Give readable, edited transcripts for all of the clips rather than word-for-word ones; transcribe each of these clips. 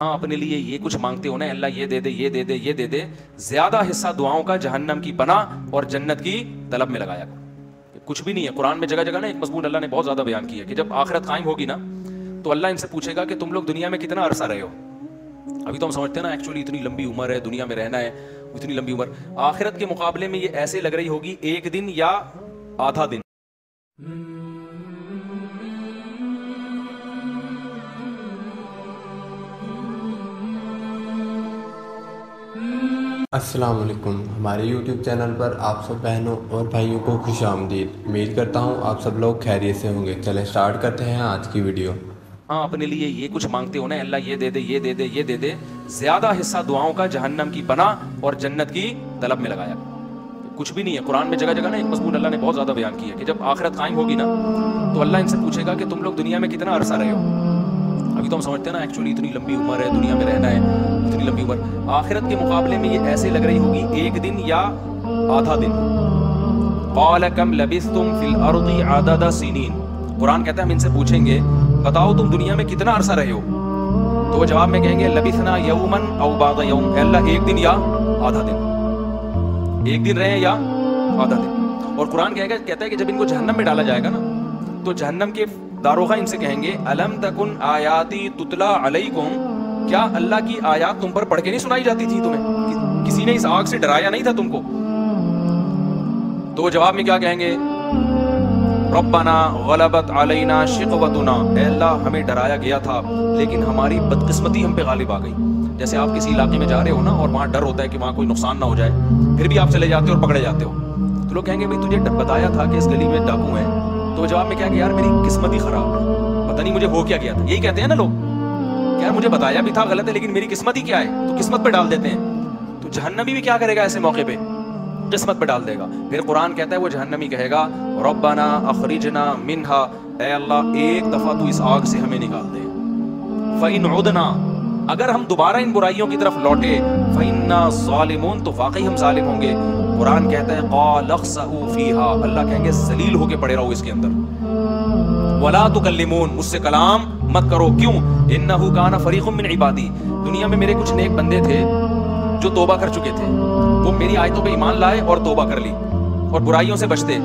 ہاں اپنے لیے یہ کچھ مانگتے ہو نا، اللہ یہ دے دے یہ دے دے یہ دے دے، زیادہ حصہ دعاؤں کا جہنم کی پناہ اور جنت کی طلب میں لگایا کرو۔ کچھ بھی نہیں ہے۔ قرآن میں جگہ جگہ نا ایک مضمون اللہ نے بہت زیادہ بیان کیا ہے کہ جب آخرت قائم ہوگی نا تو اللہ ان سے پوچھے گا کہ تم لوگ دنیا میں کتنا عرصہ رہے ہو۔ ابھی تو ہم سمجھتے ہیں نا ایکچولی اتنی لمبی عمر ہے، دنیا میں رہنا ہے، اتنی لمبی عمر۔ آخرت کے مقابلے میں یہ ایسے لگ رہی ہوگی ایک دن یا آدھا دن۔ السلام علیکم، ہمارے یوٹیوب چینل پر آپ سب بہنوں اور بھائیوں کو خوش آمدید۔ امید کرتا ہوں آپ سب لوگ خیریت سے ہوں گے۔ چلیں سٹارٹ کرتے ہیں آج کی ویڈیو۔ ہاں اپنے لیے یہ کچھ مانگتے ہو نا، اللہ یہ دے دے یہ دے دے یہ دے دے، زیادہ حصہ دعاؤں کا جہنم کی پناہ اور جنت کی طلب میں لگایا۔ کچھ بھی نہیں ہے۔ قرآن میں جگہ جگہ نا ایک مضمون اللہ نے بہت زیادہ بیان کیا ہے کہ جب آخرت قائم ہوگی نا تو اللہ ان سے پوچھے گا کہ تم لوگ دنیا میں کتنا عرصہ رہے ہو۔ ابھی تو ہم سمجھتے ہیں نا ایکچولی اتنی لمبی عمر ہے، دنیا میں رہنا ہے، اتنی لمبی عمر۔ آخرت کے مقابلے میں یہ ایسے لگ رہی ہوگی ایک دن یا آدھا دن۔ قال کم لبثتم فی الارض عدد سنین۔ قرآن کہتا ہے ہم ان سے پوچھیں گے بتاؤ تم دنیا میں کتنا عرصہ رہے ہو، تو وہ جواب میں کہیں گے لبثنا یوما او بعض یوم، اے اللہ ایک دن یا آدھا دن، ایک دن رہے یا آدھا دن۔ اور قرآن کہتا ہے کہ جب ان کو جہنم میں ڈالا جائے گا نا تو جہنم کے داروغہ ان سے کہیں گے الم تکن آیاتی تتلا علیکم، کیا اللہ کی آیات تم پر پڑھ کے نہیں سنائی جاتی تھی تمہیں؟ کسی نے اس آگ سے ڈرایا نہیں تھا تم کو؟ تو وہ جواب میں کیا کہیں گے ربنا غلبت علینا شقوتنا، اے اللہ ہمیں ڈرایا گیا تھا لیکن ہماری بدقسمتی ہم پہ غالب آ گئی۔ جیسے آپ کسی علاقے میں جا رہے ہو نا اور وہاں ڈر ہوتا ہے کہ وہاں کوئی نقصان نہ ہو جائے، پھر بھی آپ چلے جاتے ہو اور پکڑے جاتے ہو، تو لوگ کہیں گے بھائی تجھے بتایا تھا کہ اس گلی میں ڈاکو ہیں، تو جواب میں کیا کہ یار میری قسمت ہی خراب ہے، پتہ نہیں مجھے ہو کیا گیا تھا۔ یہی کہتے ہیں نا لوگ کہ یار مجھے بتایا بھی تھا غلط ہے لیکن میری قسمت ہی کیا ہے، تو قسمت پہ ڈال دیتے ہیں۔ تو جہنمی بھی کیا کرے گا ایسے موقع پہ؟ قسمت پہ ڈال دے گا۔ پھر قرآن کہتا ہے وہ جہنمی کہے گا ربنا اخرجنا منہا، اے اللہ ایک دفعہ تو اس آگ سے ہمیں نکال دے۔ فإن عدنا، اگر ہم دوبارہ ان برائیوں کی طرف لوٹے، فإنا ظالمون، تو واقعی ہم ظالم ہوں گے۔ قرآن کہتا ہے قال اخسئوا فیہا، اللہ کہیں گے ذلیل ہو کے پڑے رہو اس کے اندر۔ ولا تکلمون، مجھ سے کلام مت کرو، کیوں؟ انہ کان فریق من عبادی، دنیا میں میرے کچھ نیک بندے تھے جو توبہ کر چکے تھے، وہ میری آیتوں پہ ایمان لائے اور توبہ کر لی اور برائیوں سے بچتے۔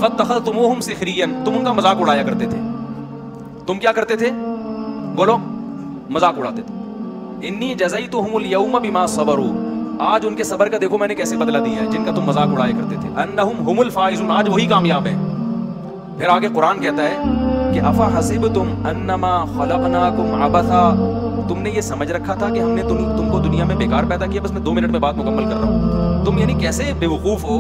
فاتخذتموہم سخریا، تم ان کا مذاق اڑایا کرتے تھے۔ تم کیا کرتے تھے؟ بولو، مذاق اڑاتے تھے۔ انی جزیتہم اليوم بما صبروا، آج ان کے صبر کا دیکھو میں نے کیسے بدلہ دیا ہے، جن کا تم مذاق اڑایا کرتے تھے۔ انہم ہم الفائزون، آج وہی کامیاب ہیں۔ پھر آگے قرآن کہتا ہے کہ افحسبتم انما خلقناکم عبثا، تم نے یہ سمجھ رکھا تھا کہ ہم نے تم کو دنیا میں بیکار پیدا کیا؟ بس میں 2 منٹ میں بات مکمل کر رہا ہوں۔ تم یعنی کیسے بے وقوف ہو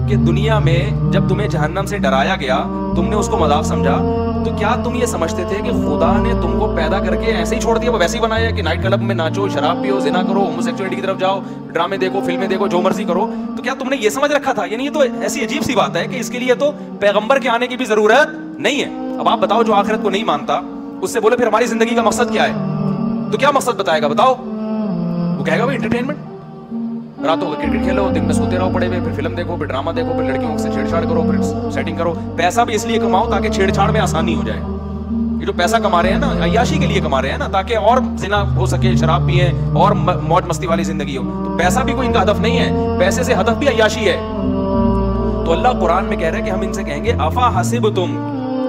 کہ دنیا میں جب تمہیں جہنم سے ڈرایا گیا تم نے اس کو مذاق سمجھا، تو کیا تم یہ سمجھتے تھے کہ خدا نے تم کو پیدا کر کے ایسے ہی چھوڑ دیا، وہ ویسے ہی بنایا کہ نائٹ کلب میں ناچو، شراب پیو، زنا کرو، ہومو سیکچولیٹی کی طرف جاؤ، ڈرامے دیکھو، فلمیں دیکھو، جو مرضی کرو؟ تو کیا تم نے یہ سمجھ رکھا تھا؟ یعنی یہ تو ایسی عجیب سی بات ہے کہ اس کے لیے تو پیغمبر کے آنے کی بھی ضرورت نہیں ہے۔ اب آپ بتاؤ جو آخرت کو نہیں مانتا اس سے بولے پھر ہماری زندگی کا مقصد کیا ہے؟ تو کیا مقصد بتائے گا بتاؤ؟ وہ کہے گا بھائی انٹرٹینمنٹ، راتوں کو کرکٹ کھیلو، دن میں سوتے رہو پڑے ہوئے، پھر فلم دیکھو، پھر ڈرامہ دیکھو، پھر لڑکیوں سے چھیڑ چھاڑ کرو، پھر سیٹنگ کرو۔ پیسہ بھی اس لیے کماؤ تاکہ چھیڑ چھاڑ میں آسانی ہو جائے۔ یہ جو پیسہ کما رہے ہیں نا عیاشی کے لیے کما رہے ہیں نا، تاکہ اور زنا ہو سکے، شراب پئیں اور موج مستی والی زندگی ہو۔ تو پیسہ بھی کوئی ان کا ہدف نہیں ہے، پیسے سے ہدف بھی عیاشی ہے۔ تو اللہ قرآن میں کہہ رہا ہے کہ ہم ان سے کہیں گے افحسبتم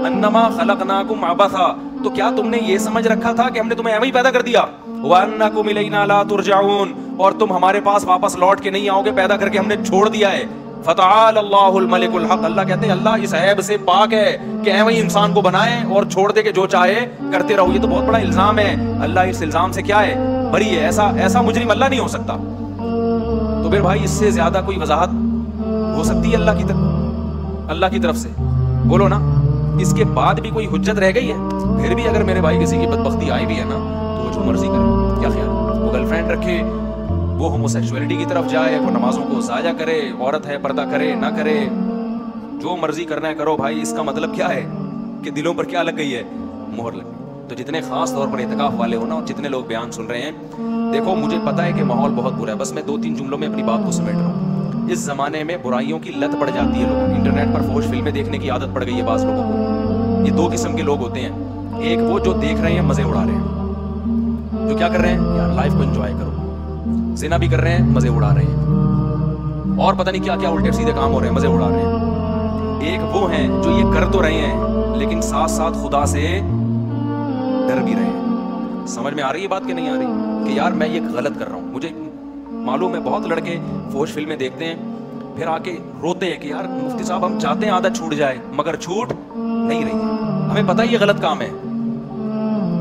انما خلقناکم عبثا، تو کیا تم نے یہ سمجھ رکھا تھا کہ ہم نے تمہیں ایویں ہی پیدا کر دیا؟ وَأَنَّكُمْ إِلَيْنَا لَا تُرْجَعُونَ، اور تم ہمارے پاس واپس لوٹ کے نہیں آؤ گے، پیدا کر کے ہم نے چھوڑ دیا ہے۔ فَتَعَالَ اللَّهُ الْمَلِكُ الْحَقُّ، اللہ کہتے ہیں اللہ اس عیب سے پاک ہے کہ ایویں ہی انسان کو بنائے اور چھوڑ دے کہ جو چاہے کرتے رہو۔ یہ تو بہت بڑا الزام ہے، اللہ اس الزام سے کیا ہے؟ بری ہے، ایسا مجرم اللہ نہیں ہو سکتا۔ تو پھر بھائی اس سے زیادہ کوئی وضاحت ہو سکتی ہے اللہ کی طرف سے؟ بولو نا، اس کے بعد بھی کوئی حجت رہ گئی ہے؟ پھر بھی اگر میرے بھائی کسی کی بدبختی آئی بھی ہے نا تو وہ جو مرضی کرے، کیا خیال ہے؟ وہ گرل فرینڈ رکھے، وہ ہومو سیکچولیٹی کی طرف جائے، وہ نمازوں کو ضائع کرے، عورت ہے پردہ کرے نہ کرے، جو مرضی کرنا ہے کرو بھائی، اس کا مطلب کیا ہے کہ دلوں پر کیا لگ گئی ہے؟ مہر لگ گئی۔ تو جتنے خاص طور پر اعتکاف والے ہو نا اور جتنے لوگ بیان سن رہے ہیں، دیکھو مجھے پتا ہے کہ ماحول بہت برا ہے، بس میں 2-3 جملوں میں اپنی بات کو سمیٹ رہا ہوں۔ اس زمانے میں برائیوں کی لت پڑ جاتی ہے لوگوں کو، انٹرنیٹ پر فحش فلمیں دیکھنے کی عادت پڑ گئی ہے بعض لوگوں کو۔ یہ 2 قسم کے لوگ ہوتے ہیں، ایک وہ جو دیکھ رہے ہیں مزے اڑا رہے ہیں، جو کیا کر رہے ہیں یار لائف کو انجوائے کرو, زنا بھی کر رہے ہیں, مزے اڑا رہے ہیں, اور پتہ نہیں کیا کیا الٹے سیدھے کام ہو رہے ہیں, مزے اڑا رہے ہیں. ایک وہ ہیں جو یہ کر تو رہے ہیں لیکن ساتھ ساتھ خدا سے ڈر بھی رہے ہیں. سمجھ میں آ رہی ہے بات کہ نہیں آ رہی کہ یار میں یہ غلط کر رہا ہوں؟ مجھے معلوم ہے بہت لڑکے فوش فلمیں دیکھتے ہیں پھر آ کے روتے ہیں کہ یار مفتی صاحب ہم چاہتے ہیں عادت چھوٹ جائے مگر چھوٹ نہیں رہی ہے, ہمیں پتہ ہے یہ غلط کام ہے,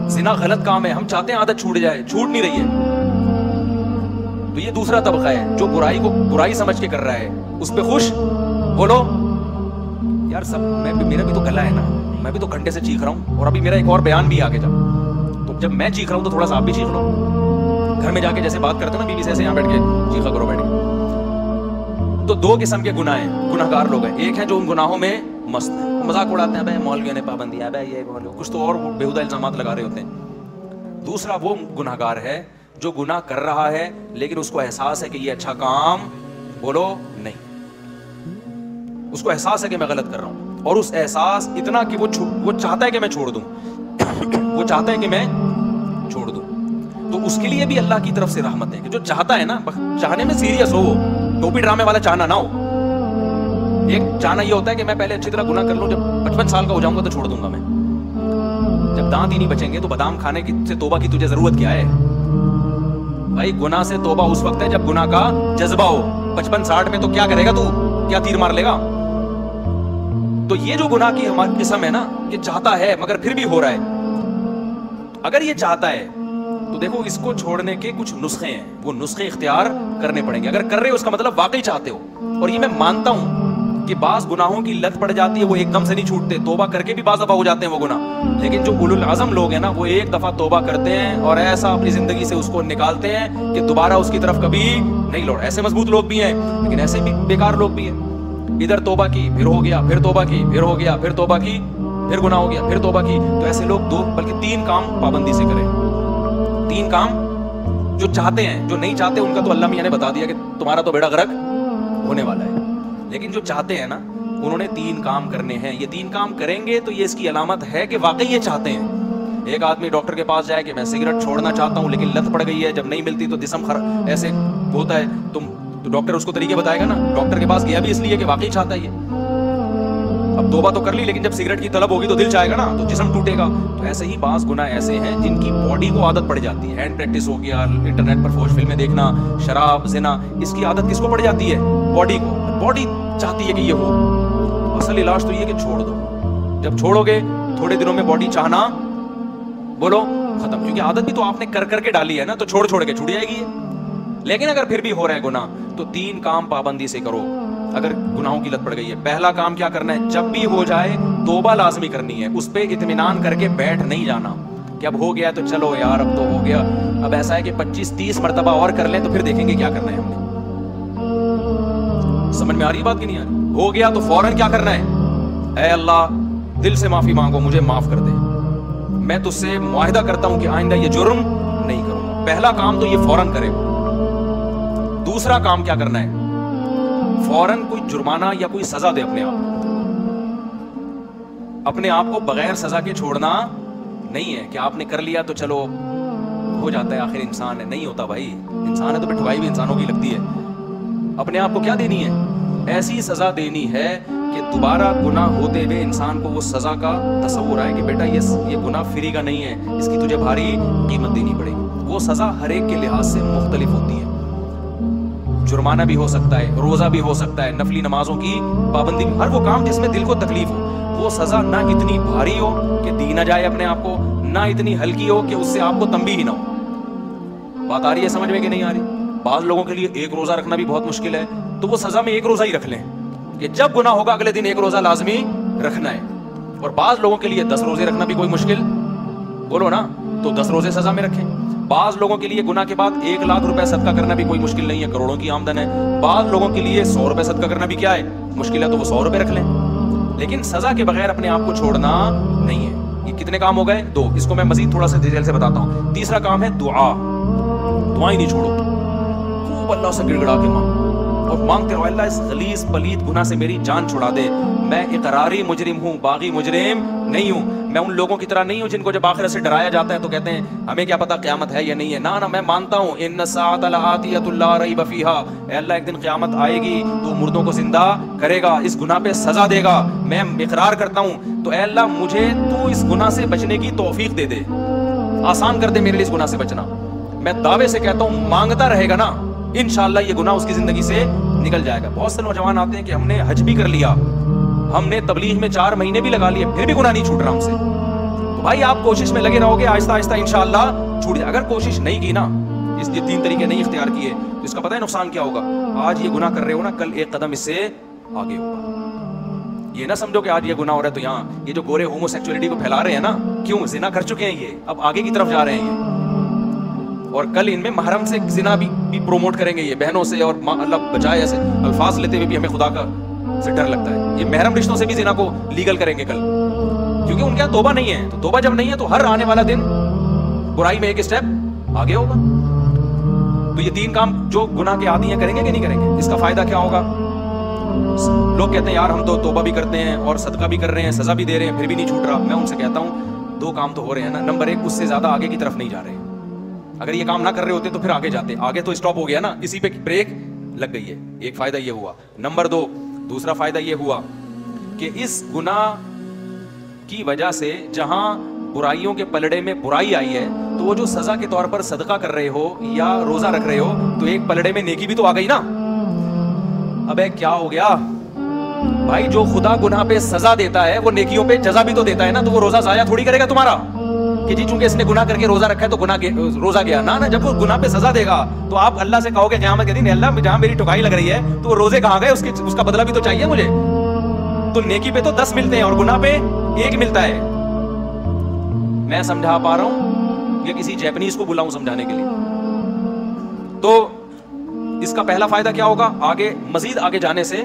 زنا غلط کام ہے, ہم چاہتے ہیں عادت چھوٹ جائے, چھوٹ نہیں رہی ہے. تو یہ دوسرا طبقہ ہے جو برائی کو برائی سمجھ کے کر رہا ہے, اس پہ خوش. بولو یار سب میرا بھی تو گلا ہے نا, میں بھی تو گھنٹے سے چیخ رہا ہوں, اور ابھی میرا ایک اور بیان بھی آگے جب میں چیخ رہا ہوں تو تھوڑا سا آپ بھی چیخ لو. گھر میں جا کے جیسے بات کرتے ہیں نا بیوی سے, ایسے یہاں بیٹھ کے چیخا کرو بیٹھ کے. تو دو قسم کے گناہ ہیں, گناہ گار لوگ ہیں. ایک ہے جو ان گناہوں میں مست ہیں, مذاق اڑاتے ہیں, بھائی مولویوں نے پابندی ہے, بھائی یہ کچھ تو اور بےہودہ الزامات لگا رہے ہوتے ہیں. دوسرا وہ گناہ گار ہے جو گناہ کر رہا ہے لیکن اس کو احساس ہے کہ یہ اچھا کام, بولو نہیں, اس کو احساس ہے کہ میں غلط کر رہا ہوں, اور اس احساس اتنا کہ وہ چاہتا ہے کہ میں چھوڑ دوں, وہ چاہتا ہے کہ میں چھوڑ دوں. تو اس کے لیے بھی اللہ کی طرف سے رحمت ہے کہ جو چاہتا ہے نا, چاہنے میں سیریس ہو, ٹوپی ڈرامے والا چاہنا نہ ہو. ایک چاہنا یہ ہوتا ہے کہ میں پہلے اچھی طرح گناہ کر لوں, جب 55 سال کا ہو جاؤں گا تو چھوڑ دوں گا میں. جب دانت ہی نہیں بچیں گے تو بادام کھانے سے توبہ کی تجھے ضرورت کیا ہے بھائی؟ گناہ سے توبہ اس وقت ہے جب گناہ کا جذبہ ہو. 55-60 میں تو کیا کرے گا تو, کیا تیر مار لے گا؟ تو یہ جو گناہ کی ہماری قسم ہے نا, یہ چاہتا ہے مگر پھر بھی ہو رہا ہے. اگر یہ چاہتا ہے تو دیکھو اس کو چھوڑنے کے کچھ نسخے ہیں, وہ نسخے اختیار کرنے پڑیں گے. اگر کر رہے ہو اس کا مطلب واقعی چاہتے ہو. اور یہ میں مانتا ہوں کہ بعض گناہوں کی لت پڑ جاتی ہے, وہ ایک دم سے نہیں چھوٹتے, توبہ کر کے بھی بعض دفعہ ہو جاتے ہیں وہ گناہ. لیکن جو اولو العزم لوگ ہیں نا, وہ ایک دفعہ توبہ کرتے ہیں اور ایسا اپنی زندگی سے اس کو نکالتے ہیں کہ دوبارہ اس کی طرف کبھی نہیں لوٹ. ایسے مضبوط لوگ بھی ہیں لیکن ایسے بھی بیکار لوگ بھی ہیں. ادھر توبہ کی پھر ہو گیا, پھر توبہ کی پھر ہو گیا, پھر توبہ کی پھر گناہ ہو گیا, پھر توبہ کی. تو ایسے لوگ 2 بلکہ 3 کام پابندی سے کریں. 3 کام جو چاہتے ہیں, جو نہیں چاہتے ان کا تو اللہ میاں نے بتا دیا کہ تمہارا تو بیڑا غرق ہونے والا ہے. لیکن جو چاہتے ہیں نا, انہوں نے 3 کام کرنے ہیں. یہ 3 کام کریں گے تو یہ اس کی علامت ہے کہ واقعی یہ چاہتے ہیں. ایک آدمی ڈاکٹر کے پاس جائے کہ میں سگریٹ چھوڑنا چاہتا ہوں لیکن لت پڑ گئی ہے, جب نہیں ملتی تو جسم ایسے ہوتا ہے, تو ڈاکٹر اس کو طریقے بتائے گا نا. ڈاکٹر کے پاس گیا بھی اس لیے کہ واقعی چاہتا ہے یہ. اب توبہ تو کر لی لیکن جب سگریٹ کی طلب ہوگی تو دل چاہے گا نا, تو جسم ٹوٹے گا. تو ایسے ہی بعض گناہ ایسے ہیں جن کی باڈی کو عادت پڑ جاتی ہے. ہینڈ پریکٹس ہو گیا, انٹرنیٹ پر فوش فلمیں دیکھنا, شراب, زنا, اس کی عادت کس کو پڑ جاتی ہے؟ باڈی کو. باڈی چاہتی ہے کہ یہ ہو. اصل علاج تو یہ کہ چھوڑ دو. جب چھوڑو گے تھوڑے دنوں میں باڈی چاہنا, بولو, ختم. کیونکہ عادت بھی تو آپ نے کر کے ڈالی ہے نا, تو چھوڑ کے چھوٹ جائے گی. لیکن اگر پھر بھی ہو رہا ہے گناہ تو 3 کام پابندی سے کرو اگر گناہوں کی لت پڑ گئی ہے. پہلا کام کیا کرنا ہے؟ جب بھی ہو جائے توبہ لازمی کرنی ہے. اس پہ اطمینان کر کے بیٹھ نہیں جانا کہ اب ہو گیا تو چلو یار اب تو ہو گیا, اب ایسا ہے کہ 25-30 مرتبہ اور کر لیں تو پھر دیکھیں گے کیا کرنا ہے ہم نے. سمجھ میں آ رہی بات کہ نہیں آ رہی؟ ہو گیا تو فوراً کیا کرنا ہے؟ اے اللہ دل سے معافی مانگو, مجھے معاف کر دے, میں تجھ سے معاہدہ کرتا ہوں کہ آئندہ یہ جرم نہیں کروں گا. پہلا کام تو یہ فوراً کرے. دوسرا کام کیا کرنا ہے؟ فوراً کوئی جرمانہ یا کوئی سزا دے اپنے آپ کو بغیر سزا کے چھوڑنا نہیں ہے کہ آپ نے کر لیا تو چلو ہو جاتا ہے, آخر انسان ہے. نہیں ہوتا بھائی, انسان ہے تو پٹوائی بھی انسانوں کی لگتی ہے. اپنے آپ کو کیا دینی ہے؟ ایسی سزا دینی ہے کہ دوبارہ گناہ ہوتے ہوئے انسان کو وہ سزا کا تصور آئے کہ بیٹا یہ گناہ فری کا نہیں ہے, اس کی تجھے بھاری قیمت دینی پڑے گی. وہ سزا ہر ایک کے لحاظ سے مختلف ہوتی ہے. جرمانہ بھی ہو سکتا ہے, روزہ بھی ہو سکتا ہے, نفلی نمازوں کی پابندی, ہر وہ کام جس میں دل کو تکلیف ہو. وہ سزا نہ اتنی بھاری ہو کہ دی نہ جائے اپنے آپ کو, نہ اتنی ہلکی ہو کہ اس سے آپ کو تنبیہ ہی نہ ہو. بات آ رہی ہے سمجھ میں کہ نہیں آ رہی؟ بعض لوگوں کے لیے 1 روزہ رکھنا بھی بہت مشکل ہے, تو وہ سزا میں 1 روزہ ہی رکھ لیں کہ جب گناہ ہوگا اگلے دن 1 روزہ لازمی رکھنا ہے. اور بعض لوگوں کے لیے 10 روزے رکھنا بھی کوئی مشکل, بولو نا, تو 10 روزے سزا میں رکھیں. بعض لوگوں کے لیے گناہ کے بعد 1 لاکھ روپے صدقہ کرنا بھی کوئی مشکل نہیں ہے, کروڑوں کی آمدن ہے. بعض لوگوں کے لیے 100 روپے صدقہ کرنا بھی کیا ہے, مشکل ہے, تو وہ 100 روپے رکھ لیں. لیکن سزا کے بغیر اپنے آپ کو چھوڑنا نہیں ہے. یہ کتنے کام ہو گئے؟ 2. اس کو میں مزید تھوڑا سا ڈیٹیل سے بتاتا ہوں. تیسرا کام ہے دعا. دعائیں نہیں چھوڑو, خوب اللہ سے گڑ گڑا کے مانگو. اور مانگتے رہو اللہ اس غلیظ پلید گناہ سے میری جان چھڑا دے. میں اقراری مجرم ہوں, باغی مجرم نہیں ہوں. میں ان لوگوں کی طرح نہیں ہوں جن کو جب آخرت سے ڈرایا جاتا ہے تو کہتے ہیں ہمیں کیا پتا قیامت ہے یا نہیں ہے. نہ میں مانتا ہوں ان الساعۃ لآتیۃ لا ریب فیہا, اے اللہ ایک دن قیامت آئے گی, تو مردوں کو زندہ کرے گا, اس گناہ پہ سزا دے گا, میں اقرار کرتا ہوں. تو اے اللہ مجھے تو اس گناہ سے بچنے کی توفیق دے دے, آسان کر دے میرے لیے اس گناہ سے بچنا. میں دعوے سے کہتا ہوں مانگتا رہے گا نا, انشاءاللہ یہ گناہ اس کی زندگی سے نکل جائے گا. بہت سے نوجوان آتے ہیں کہ ہم نے حج بھی کر لیا, ہم نے تبلیغ میں 4 مہینے بھی لگا لیے, پھر بھی گناہ نہیں چھوٹ رہا ہم سے. تو بھائی آپ کوشش میں لگے رہو گے, آہستہ آہستہ انشاءاللہ چھوٹ جائے. اگر کوشش نہیں کی نا, اس یہ 3 طریقے نہیں اختیار کیے, تو اس کا پتہ ہے نقصان کیا ہوگا. آج یہ گناہ کر رہے ہو نا, کل ایک قدم اس سے آگے ہوگا. یہ نہ سمجھو کہ آج یہ گناہ ہو رہا ہے تو یہاں یہ جو گورے ہومو سیکچولیٹی کو پھیلا رہے ہیں نا, کیوں زنا کر چکے ہیں یہ, اب آگے کی طرف جا رہے ہیں یہ, اور کل ان میں محرم سے زنا بھی پروموٹ کریں گے یہ بہنوں سے. اور اللہ بچائے ایسے الفاظ لیتے ہوئے بھی ہمیں خدا کا سے ڈر لگتا ہے. یہ محرم رشتوں سے بھی زنا کو لیگل کریں گے کل, کیونکہ ان کے یہاں توبہ نہیں ہے. تو توبہ جب نہیں ہے تو ہر آنے والا دن برائی میں ایک اسٹیپ آگے ہوگا. تو یہ 3 کام جو گناہ کے عادی ہیں کریں گے کہ نہیں کریں گے. اس کا فائدہ کیا ہوگا. لوگ کہتے ہیں یار ہم تو توبہ بھی کرتے ہیں اور صدقہ بھی کر رہے ہیں, سزا بھی دے رہے ہیں, پھر بھی نہیں چھوٹ رہا. میں ان سے کہتا ہوں 2 کام تو ہو رہے ہیں نا. نمبر 1, اس سے زیادہ آگے کی طرف نہیں جا رہے. اگر یہ کام نہ کر رہے ہوتے تو پھر آگے جاتے. آگے تو اسٹاپ ہو گیا نا, اسی پہ بریک لگ گئی ہے. ایک فائدہ یہ ہوا. نمبر 2, دوسرا فائدہ یہ ہوا کہ اس گناہ کی وجہ سے جہاں برائیوں کے پلڑے میں برائی آئی ہے, تو وہ جو سزا کے طور پر صدقہ کر رہے ہو یا روزہ رکھ رہے ہو, تو ایک پلڑے میں نیکی بھی تو آ گئی نا. ابے کیا ہو گیا بھائی, جو خدا گناہ پہ سزا دیتا ہے وہ نیکیوں پہ جزا بھی تو دیتا ہے نا. تو وہ روزہ ضائع تھوڑی کرے گا تمہارا کہ جی چونکہ اس نے گناہ کر کے روزہ رکھا ہے تو روزہ گیا. نہ جب وہ گناہ پہ سزا دے گا تو آپ اللہ سے کہو گے قیامت کے دن اللہ جہاں میری ٹھکائی لگ رہی ہے تو وہ روزے کہاں گئے, اس کا بدلہ بھی تو چاہیے مجھے. تو نیکی پہ تو 10 ملتے ہیں اور گناہ پہ 1 ملتا ہے. میں سمجھا پا رہا ہوں یا کسی جیپنیز کو بلاؤں سمجھانے کے لیے. تو اس کا پہلا فائدہ کیا ہوگا, آگے مزید آگے جانے سے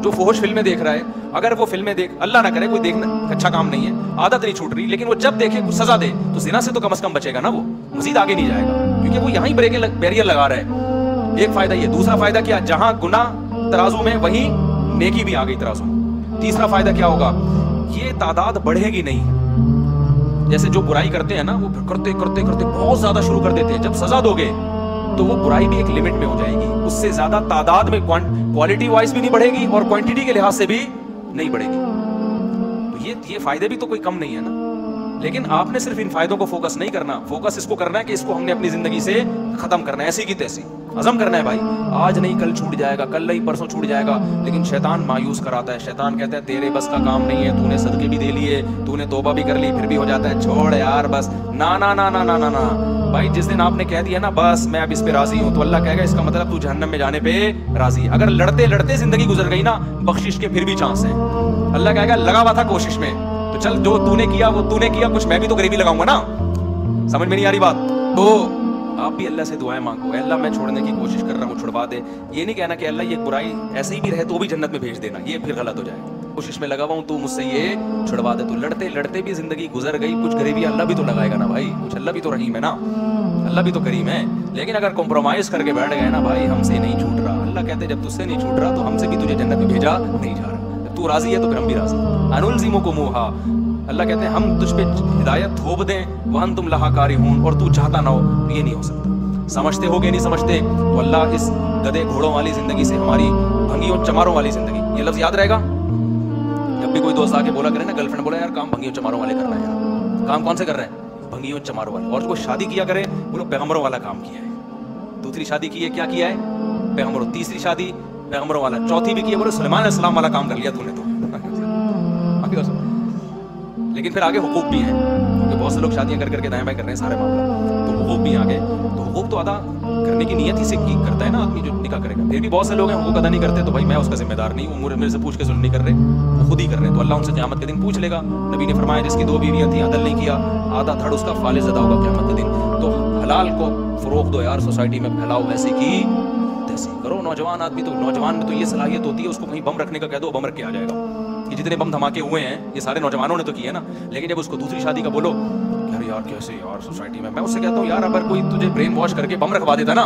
جو فحش فلمیں دیکھ رہا ہے, اگر وہ فلمیں دیکھ, اللہ نہ کرے کوئی دیکھنا اچھا کام نہیں ہے, عادت نہیں چھوٹ رہی, لیکن وہ جب دیکھے سزا دے تو زنا سے تو کم از کم بچے گا نا, وہ مزید آگے نہیں جائے گا کیونکہ وہ یہاں ہی بیریئر لگا رہا ہے. ایک فائدہ یہ. دوسرا فائدہ کیا, جہاں گناہ ترازو میں وہیں نیکی بھی آ گئی ترازو میں. تیسرا فائدہ کیا ہوگا, یہ تعداد بڑھے گی نہیں. جیسے جو برائی کرتے ہیں نا, وہ کرتے کرتے کرتے بہت زیادہ شروع کر دیتے ہیں, جب سزا دو گے تو وہ برائی بھی ایک لمٹ میں ہو جائے گی, اس سے زیادہ تعداد میں کوالٹی وائز بھی نہیں بڑھے گی اور کوانٹٹی کے لحاظ سے بھی نہیں بڑھے گی. تو یہ فائدے بھی تو کوئی کم نہیں ہے نا. لیکن آپ نے صرف ان فائدوں کو فوکس نہیں کرنا, فوکس اس کو کرنا ہے کہ اس کو ہم نے اپنی زندگی سے ختم کرنا ہے, ایسی کی تیسی عزم کرنا ہے. بھائی آج نہیں کل چھوٹ جائے گا, کل نہیں پرسوں چھوٹ جائے گا. لیکن شیطان مایوس کراتا ہے, شیطان کہتا ہے تیرے بس کا کام نہیں ہے, تو نے صدقے بھی دے لیے, تو نے توبہ بھی کر لی, پھر بھی ہو جاتا ہے چھوڑ یار بس. نا نا نا نا نا نا نا بھائی, جس دن آپ نے کہہ دیا نا بس میں اب اس پہ راضی ہوں, تو اللہ کہے گا اس کا مطلب تو جہنم میں جانے پہ راضی. اگر لڑتے لڑتے زندگی گزر گئی نا, بخشش کے پھر بھی چانس ہیں. اللہ کہے گا لگا ہوا تھا کوشش میں, تو چل جو تو نے کیا وہ تو نے کیا, کچھ میں بھی تو قریبی لگاؤں گا نا. سمجھ میں نہیں آ رہی بات. تو آپ بھی اللہ سے دعائیں مانگو, اے اللہ میں چھوڑنے کی کوشش کر رہا ہوں, چھڑوا دے. یہ نہیں کہنا کہ اللہ یہ برائی ایسے ہی بھی رہے تو بھی جنت میں بھیج دینا, یہ پھر غلط ہو جائے گا. کوشش میں لگا ہوا ہوں, تو مجھ سے یہ چھڑوا دے. تو لڑتے لڑتے بھی زندگی گزر گئی, کچھ قریبی اللہ بھی تو لگائے گا نا بھائی, کچھ اللہ بھی تو رحیم ہے نا, اللہ بھی تو کریم ہے. لیکن اگر کمپرومائز کر کے بیٹھ گئے نا بھائی ہم سے نہیں چھوٹ رہا, اللہ کہتے جب تجھ سے نہیں چھوٹ رہا تو ہم سے بھی تجھے جنت میں بھیجا نہیں جا رہا. تو راضی ہے تو پھر ہم بھی راضی. انلزمکموہا, اللہ کہتے ہیں ہم تجھ پہ ہدایت تھوپ دیں, وانتم لہا کارہون, اور تو چاہتا نہ ہو, یہ نہیں ہو سکتا. سمجھتے ہو کہ نہیں سمجھتے, تو اللہ اس گدے گھوڑوں والی زندگی سے ہماری بھنگیوں چماروں والی زندگی, یہ لفظ یاد رہے گا. جب بھی کوئی دوست آ کے بولا کرے نا, گرل فرینڈ بولا یار کام بھنگیوں چماروں والے کرنا ہے یار, کام کون سے کر رہے ہیں, بھنگیوں چماروں والے. اور کوئی شادی کیا کرے بولو پیغمبروں والا کام کیا ہے. دوسری شادی کی ہے, کیا کیا ہے, پیغمبروں. تیسری شادی پیغمبروں والا. چوتھی بھی کی ہے, بولو سلیمان علیہ السلام والا کام کر لیا تو نے. تو لیکن پھر آگے حقوق بھی ہیں, کہ بہت سے لوگ شادیاں کر کے دائیں بائیں کر رہے ہیں سارے معاملہ, تو حقوق بھی آگے. تو حقوق تو ادا کرنے کی نیت ہی سے کرتا ہے نا آدمی جو نکاح کرے گا. پھر بھی بہت سے لوگ ہیں حقوق ادا نہیں کرتے, تو بھائی میں اس کا ذمہ دار نہیں ہوں, میرے سے پوچھ کے ظلم نہیں کر رہے, وہ خود ہی کر رہے ہیں. تو اللہ ان سے قیامت کے دن پوچھ لے گا. نبی نے فرمایا جس کی 2 بیویاں تھیں, عدل نہیں کیا, آدھا دھڑ اس کا فالج ادا ہوگا قیامت کے دن. تو حلال کو فروغ دو یار, سوسائٹی میں پھیلاؤ, ایسے کی تیسے کرو. نوجوان آدمی تو, نوجوان میں تو یہ صلاحیت ہوتی ہے, اس کو کہیں بم رکھنے کا کہہ دو, بم رکھ کے آ جائے گا. یہ جتنے بم دھماکے ہوئے ہیں یہ سارے نوجوانوں نے تو کیے نا. لیکن جب اس کو دوسری شادی کا بولو یار کیسے یار سوسائٹی میں, میں اس سے کہتا ہوں یار اگر کوئی تجھے برین واش کر کے بم رکھوا دیتا نا,